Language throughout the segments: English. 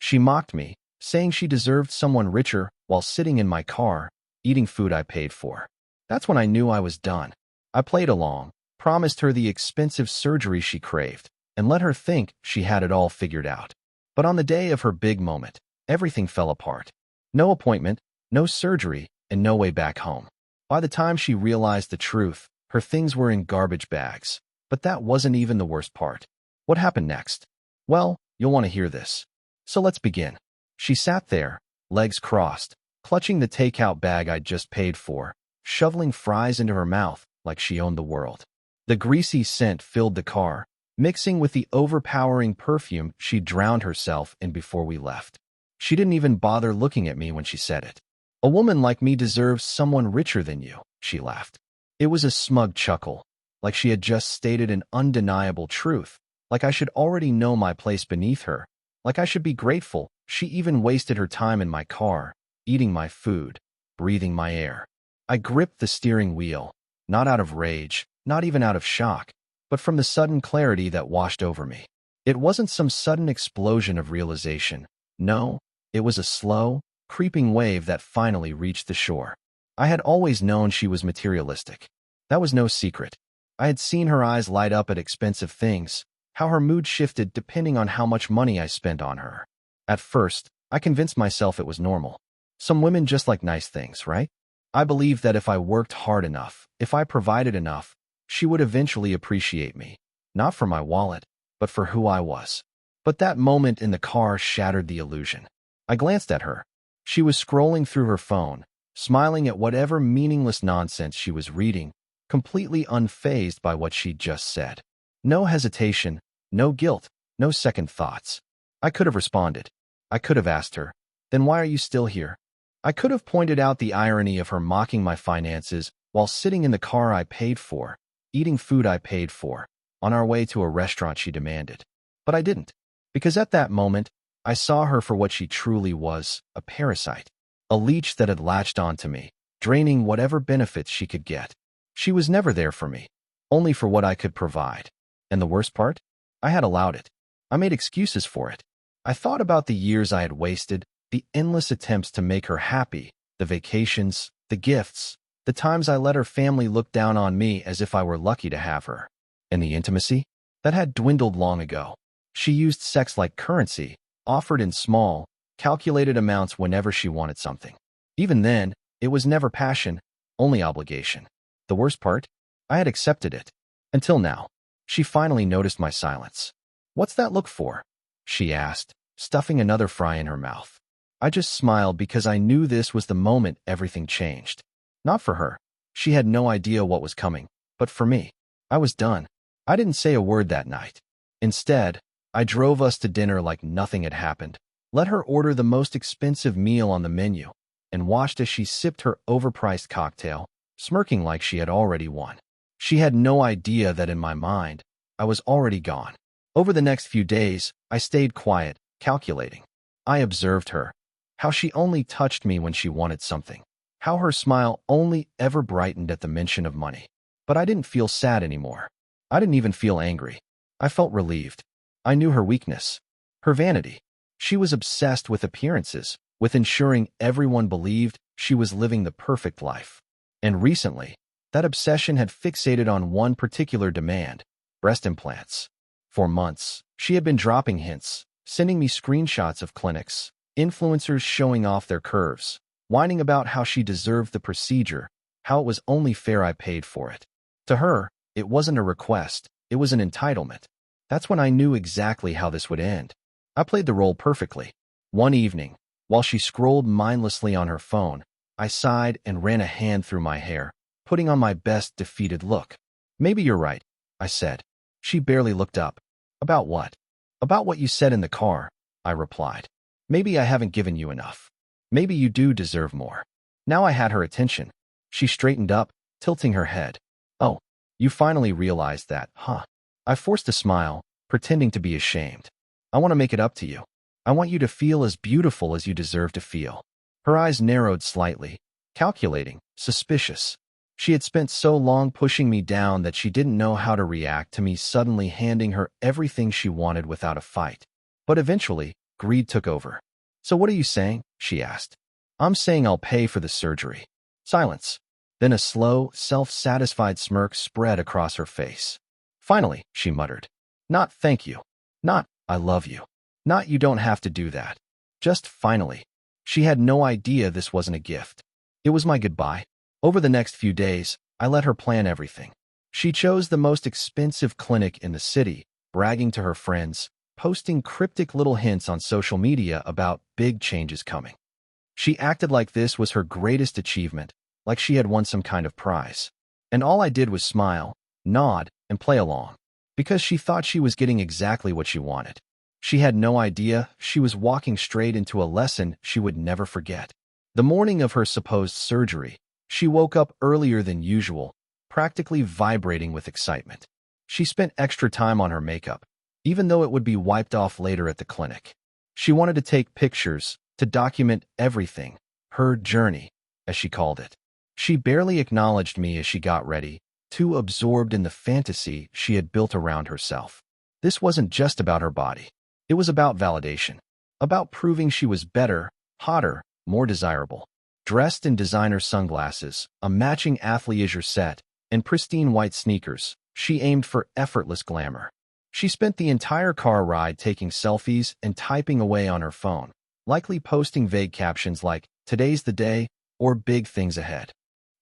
She mocked me, saying she deserved someone richer while sitting in my car, eating food I paid for. That's when I knew I was done. I played along, promised her the expensive surgery she craved, and let her think she had it all figured out. But on the day of her big moment, everything fell apart. No appointment, no surgery, and no way back home. By the time she realized the truth, her things were in garbage bags. But that wasn't even the worst part. What happened next? Well, you'll want to hear this. So let's begin. She sat there, legs crossed, clutching the takeout bag I'd just paid for, shoveling fries into her mouth like she owned the world. The greasy scent filled the car, mixing with the overpowering perfume she drowned herself in before we left. She didn't even bother looking at me when she said it. "A woman like me deserves someone richer than you," she laughed. It was a smug chuckle, like she had just stated an undeniable truth, like I should already know my place beneath her, like I should be grateful she even wasted her time in my car, eating my food, breathing my air. I gripped the steering wheel, not out of rage, not even out of shock, but from the sudden clarity that washed over me. It wasn't some sudden explosion of realization. No, it was a slow, creeping wave that finally reached the shore. I had always known she was materialistic. That was no secret. I had seen her eyes light up at expensive things, how her mood shifted depending on how much money I spent on her. At first, I convinced myself it was normal. Some women just like nice things, right? I believed that if I worked hard enough, if I provided enough, she would eventually appreciate me, not for my wallet, but for who I was. But that moment in the car shattered the illusion. I glanced at her. She was scrolling through her phone, smiling at whatever meaningless nonsense she was reading, completely unfazed by what she'd just said. No hesitation, no guilt, no second thoughts. I could have responded. I could have asked her, "Then why are you still here?" I could have pointed out the irony of her mocking my finances while sitting in the car I paid for, eating food I paid for, on our way to a restaurant she demanded. But I didn't, because at that moment, I saw her for what she truly was, a parasite, a leech that had latched onto me, draining whatever benefits she could get. She was never there for me, only for what I could provide. And the worst part? I had allowed it. I made excuses for it. I thought about the years I had wasted, the endless attempts to make her happy, the vacations, the gifts, the times I let her family look down on me as if I were lucky to have her. And the intimacy? That had dwindled long ago. She used sex like currency, offered in small, calculated amounts whenever she wanted something. Even then, it was never passion, only obligation. The worst part? I had accepted it. Until now. She finally noticed my silence. "What's that look for?" she asked, stuffing another fry in her mouth. I just smiled because I knew this was the moment everything changed. Not for her. She had no idea what was coming. But for me, I was done. I didn't say a word that night. Instead, I drove us to dinner like nothing had happened, let her order the most expensive meal on the menu, and watched as she sipped her overpriced cocktail, smirking like she had already won. She had no idea that in my mind, I was already gone. Over the next few days, I stayed quiet, calculating. I observed her, how she only touched me when she wanted something, how her smile only ever brightened at the mention of money. But I didn't feel sad anymore. I didn't even feel angry. I felt relieved. I knew her weakness, her vanity. She was obsessed with appearances, with ensuring everyone believed she was living the perfect life. And recently, that obsession had fixated on one particular demand: breast implants. For months, she had been dropping hints, sending me screenshots of clinics, influencers showing off their curves, whining about how she deserved the procedure, how it was only fair I paid for it. To her, it wasn't a request, it was an entitlement. That's when I knew exactly how this would end. I played the role perfectly. One evening, while she scrolled mindlessly on her phone, I sighed and ran a hand through my hair, putting on my best defeated look. "Maybe you're right," I said. She barely looked up. "About what?" "About what you said in the car," I replied. "Maybe I haven't given you enough. Maybe you do deserve more." Now I had her attention. She straightened up, tilting her head. "Oh, you finally realized that, huh?" I forced a smile, pretending to be ashamed. "I want to make it up to you. I want you to feel as beautiful as you deserve to feel." Her eyes narrowed slightly, calculating, suspicious. She had spent so long pushing me down that she didn't know how to react to me suddenly handing her everything she wanted without a fight. But eventually, Greed took over. "So what are you saying?" she asked. "I'm saying I'll pay for the surgery." Silence. Then a slow, self-satisfied smirk spread across her face. "Finally," she muttered. "Not thank you. Not I love you. Not you don't have to do that. Just finally." She had no idea this wasn't a gift. It was my goodbye. Over the next few days, I let her plan everything. She chose the most expensive clinic in the city, bragging to her friends, posting cryptic little hints on social media about big changes coming. She acted like this was her greatest achievement, like she had won some kind of prize. And all I did was smile, nod, and play along, because she thought she was getting exactly what she wanted. She had no idea she was walking straight into a lesson she would never forget. The morning of her supposed surgery, she woke up earlier than usual, practically vibrating with excitement. She spent extra time on her makeup, even though it would be wiped off later at the clinic. She wanted to take pictures, to document everything, her journey, as she called it. She barely acknowledged me as she got ready, too absorbed in the fantasy she had built around herself. This wasn't just about her body. It was about validation, about proving she was better, hotter, more desirable. Dressed in designer sunglasses, a matching athleisure set, and pristine white sneakers, she aimed for effortless glamour. She spent the entire car ride taking selfies and typing away on her phone, likely posting vague captions like, "Today's the day," or "Big things ahead."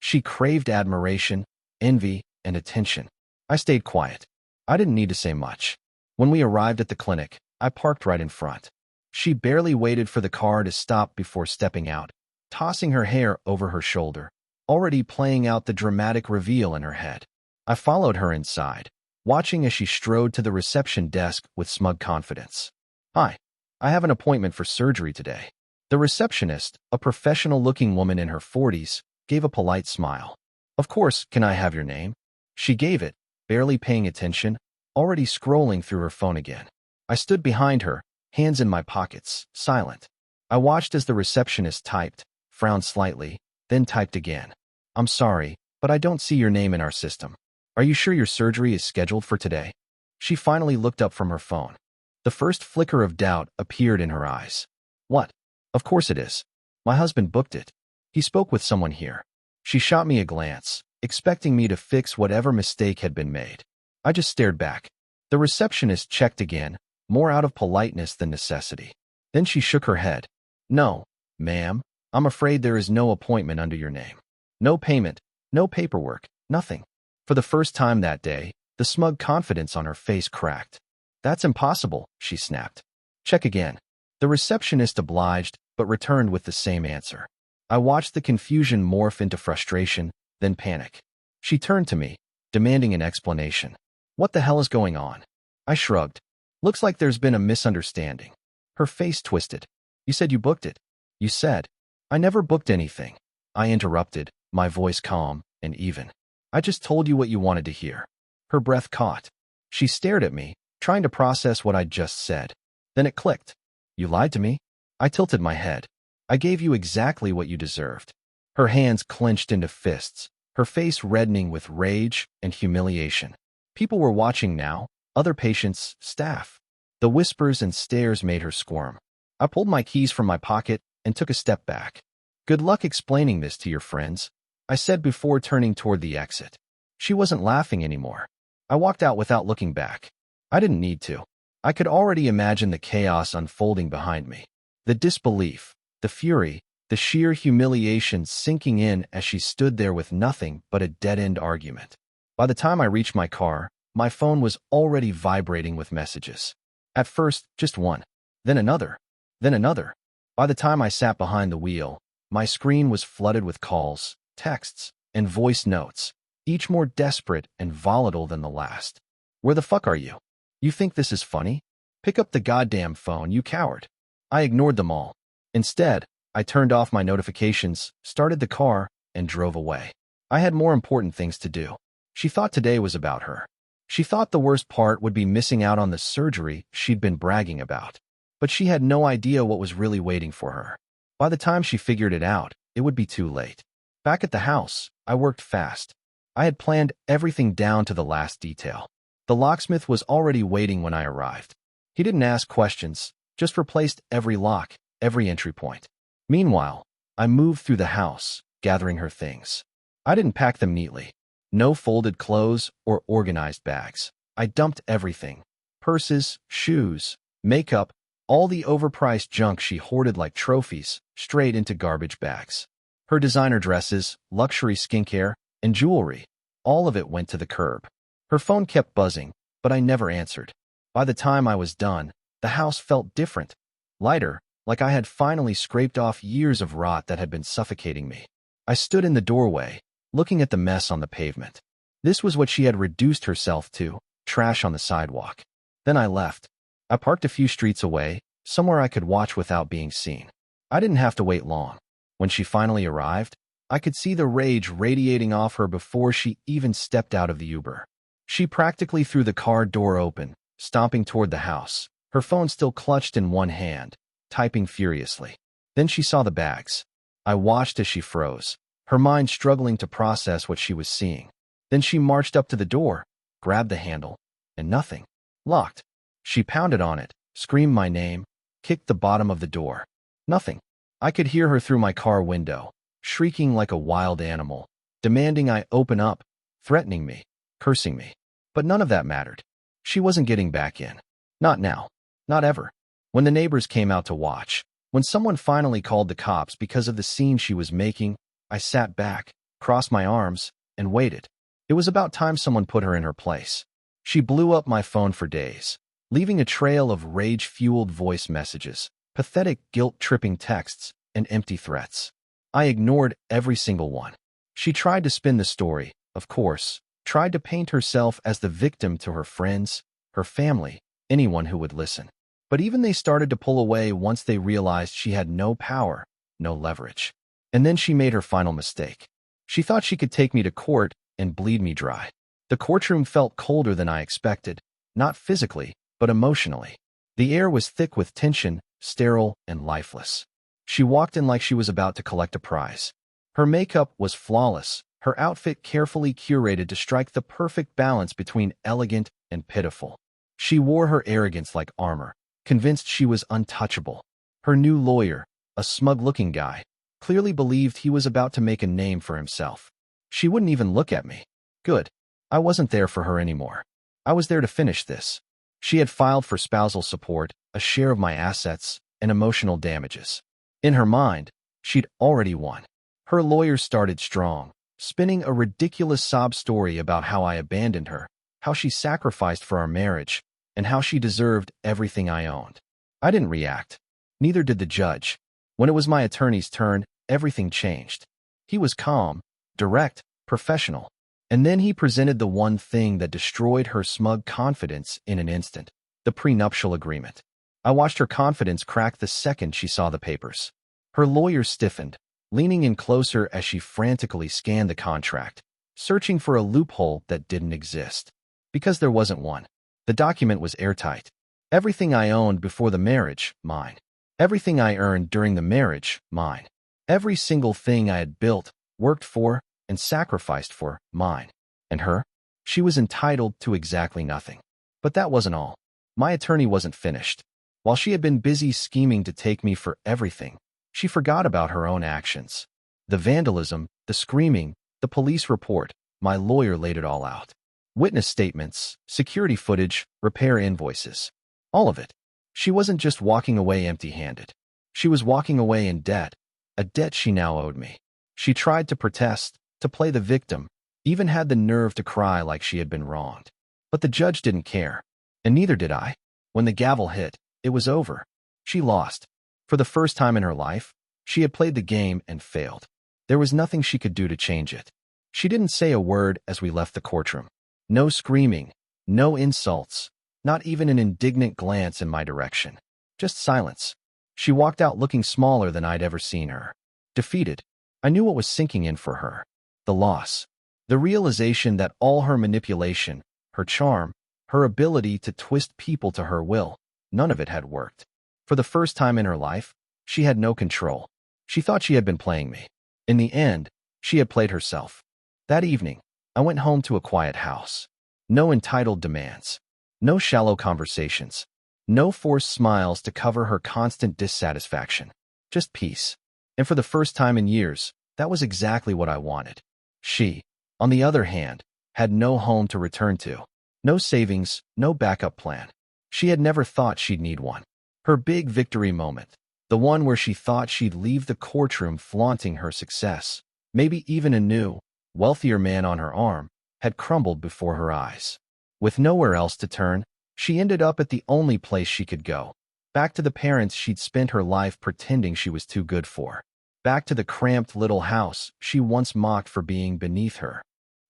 She craved admiration, envy, and attention. I stayed quiet. I didn't need to say much. When we arrived at the clinic, I parked right in front. She barely waited for the car to stop before stepping out, tossing her hair over her shoulder, already playing out the dramatic reveal in her head. I followed her inside, watching as she strode to the reception desk with smug confidence. "Hi, I have an appointment for surgery today." The receptionist, a professional-looking woman in her 40s, gave a polite smile. "Of course, can I have your name?" She gave it, barely paying attention, already scrolling through her phone again. I stood behind her, hands in my pockets, silent. I watched as the receptionist typed, frowned slightly, then typed again. "I'm sorry, but I don't see your name in our system. Are you sure your surgery is scheduled for today?" She finally looked up from her phone. The first flicker of doubt appeared in her eyes. "What? Of course it is. My husband booked it. He spoke with someone here." She shot me a glance, expecting me to fix whatever mistake had been made. I just stared back. The receptionist checked again, more out of politeness than necessity. Then she shook her head. "No, ma'am, I'm afraid there is no appointment under your name. No payment, no paperwork, nothing." For the first time that day, the smug confidence on her face cracked. "That's impossible," she snapped. "Check again." The receptionist obliged, but returned with the same answer. I watched the confusion morph into frustration, then panic. She turned to me, demanding an explanation. "What the hell is going on?" I shrugged. "Looks like there's been a misunderstanding." Her face twisted. "You said you booked it." "You said." "I never booked anything." I interrupted, my voice calm and even. "I just told you what you wanted to hear." Her breath caught. She stared at me, trying to process what I'd just said. Then it clicked. "You lied to me?" I tilted my head. "I gave you exactly what you deserved." Her hands clenched into fists, her face reddening with rage and humiliation. People were watching now, other patients, staff. The whispers and stares made her squirm. I pulled my keys from my pocket and took a step back. "Good luck explaining this to your friends," I said before turning toward the exit. She wasn't laughing anymore. I walked out without looking back. I didn't need to. I could already imagine the chaos unfolding behind me. The disbelief, the fury, the sheer humiliation sinking in as she stood there with nothing but a dead-end argument. By the time I reached my car, my phone was already vibrating with messages. At first, just one, then another, then another. By the time I sat behind the wheel, my screen was flooded with calls, texts, and voice notes, each more desperate and volatile than the last. "Where the fuck are you? You think this is funny? Pick up the goddamn phone, you coward." I ignored them all. Instead, I turned off my notifications, started the car, and drove away. I had more important things to do. She thought today was about her. She thought the worst part would be missing out on the surgery she'd been bragging about. But she had no idea what was really waiting for her. By the time she figured it out, it would be too late. Back at the house, I worked fast. I had planned everything down to the last detail. The locksmith was already waiting when I arrived. He didn't ask questions, just replaced every lock, every entry point. Meanwhile, I moved through the house, gathering her things. I didn't pack them neatly. No folded clothes or organized bags. I dumped everything. Purses, shoes, makeup, all the overpriced junk she hoarded like trophies, straight into garbage bags. Her designer dresses, luxury skincare, and jewelry, all of it went to the curb. Her phone kept buzzing, but I never answered. By the time I was done, the house felt different, lighter, like I had finally scraped off years of rot that had been suffocating me. I stood in the doorway, looking at the mess on the pavement. This was what she had reduced herself to, trash on the sidewalk. Then I left. I parked a few streets away, somewhere I could watch without being seen. I didn't have to wait long. When she finally arrived, I could see the rage radiating off her before she even stepped out of the Uber. She practically threw the car door open, stomping toward the house, her phone still clutched in one hand, typing furiously. Then she saw the bags. I watched as she froze, her mind struggling to process what she was seeing. Then she marched up to the door, grabbed the handle, and nothing. Locked. She pounded on it, screamed my name, kicked the bottom of the door. Nothing. I could hear her through my car window, shrieking like a wild animal, demanding I open up, threatening me, cursing me. But none of that mattered. She wasn't getting back in. Not now. Not ever. When the neighbors came out to watch, when someone finally called the cops because of the scene she was making, I sat back, crossed my arms, and waited. It was about time someone put her in her place. She blew up my phone for days, leaving a trail of rage-fueled voice messages, pathetic guilt-tripping texts, and empty threats. I ignored every single one. She tried to spin the story, of course, tried to paint herself as the victim to her friends, her family, anyone who would listen. But even they started to pull away once they realized she had no power, no leverage. And then she made her final mistake. She thought she could take me to court and bleed me dry. The courtroom felt colder than I expected, not physically, but emotionally. The air was thick with tension, sterile and lifeless. She walked in like she was about to collect a prize. Her makeup was flawless, her outfit carefully curated to strike the perfect balance between elegant and pitiful. She wore her arrogance like armor, convinced she was untouchable. Her new lawyer, a smug-looking guy, clearly believed he was about to make a name for himself. She wouldn't even look at me. Good. I wasn't there for her anymore. I was there to finish this. She had filed for spousal support, a share of my assets, and emotional damages. In her mind, she'd already won. Her lawyer started strong, spinning a ridiculous sob story about how I abandoned her, how she sacrificed for our marriage, and how she deserved everything I owned. I didn't react. Neither did the judge. When it was my attorney's turn, everything changed. He was calm, direct, professional. And then he presented the one thing that destroyed her smug confidence in an instant, the prenuptial agreement. I watched her confidence crack the second she saw the papers. Her lawyer stiffened, leaning in closer as she frantically scanned the contract, searching for a loophole that didn't exist. Because there wasn't one. The document was airtight. Everything I owned before the marriage, mine. Everything I earned during the marriage, mine. Every single thing I had built, worked for, and sacrificed for, mine. And her? She was entitled to exactly nothing. But that wasn't all. My attorney wasn't finished. While she had been busy scheming to take me for everything, she forgot about her own actions. The vandalism, the screaming, the police report, my lawyer laid it all out. Witness statements, security footage, repair invoices. All of it. She wasn't just walking away empty-handed. She was walking away in debt, a debt she now owed me. She tried to protest, to play the victim, even had the nerve to cry like she had been wronged. But the judge didn't care, and neither did I. When the gavel hit, it was over. She lost. For the first time in her life, she had played the game and failed. There was nothing she could do to change it. She didn't say a word as we left the courtroom. No screaming, no insults, not even an indignant glance in my direction. Just silence. She walked out looking smaller than I'd ever seen her. Defeated. I knew what was sinking in for her. The loss. The realization that all her manipulation, her charm, her ability to twist people to her will, none of it had worked. For the first time in her life, she had no control. She thought she had been playing me. In the end, she had played herself. That evening, I went home to a quiet house. No entitled demands. No shallow conversations. No forced smiles to cover her constant dissatisfaction. Just peace. And for the first time in years, that was exactly what I wanted. She, on the other hand, had no home to return to. No savings, no backup plan. She had never thought she'd need one. Her big victory moment, the one where she thought she'd leave the courtroom flaunting her success, maybe even a new, wealthier man on her arm, had crumbled before her eyes. With nowhere else to turn, she ended up at the only place she could go. Back to the parents she'd spent her life pretending she was too good for. Back to the cramped little house she once mocked for being beneath her.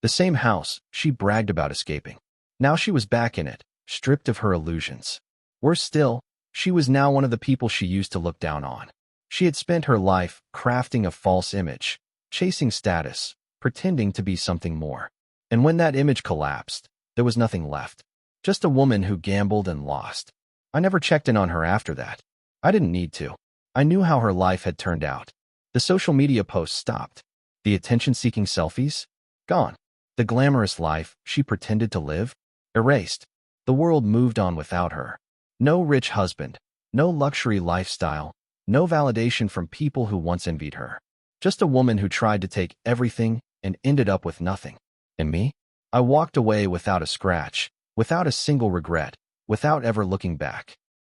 The same house she bragged about escaping. Now she was back in it, stripped of her illusions. Worse still, she was now one of the people she used to look down on. She had spent her life crafting a false image, chasing status, pretending to be something more. And when that image collapsed, there was nothing left. Just a woman who gambled and lost. I never checked in on her after that. I didn't need to. I knew how her life had turned out. The social media posts stopped. The attention-seeking selfies? Gone. The glamorous life she pretended to live? Erased. The world moved on without her. No rich husband. No luxury lifestyle. No validation from people who once envied her. Just a woman who tried to take everything and ended up with nothing. And me? I walked away without a scratch, without a single regret, without ever looking back.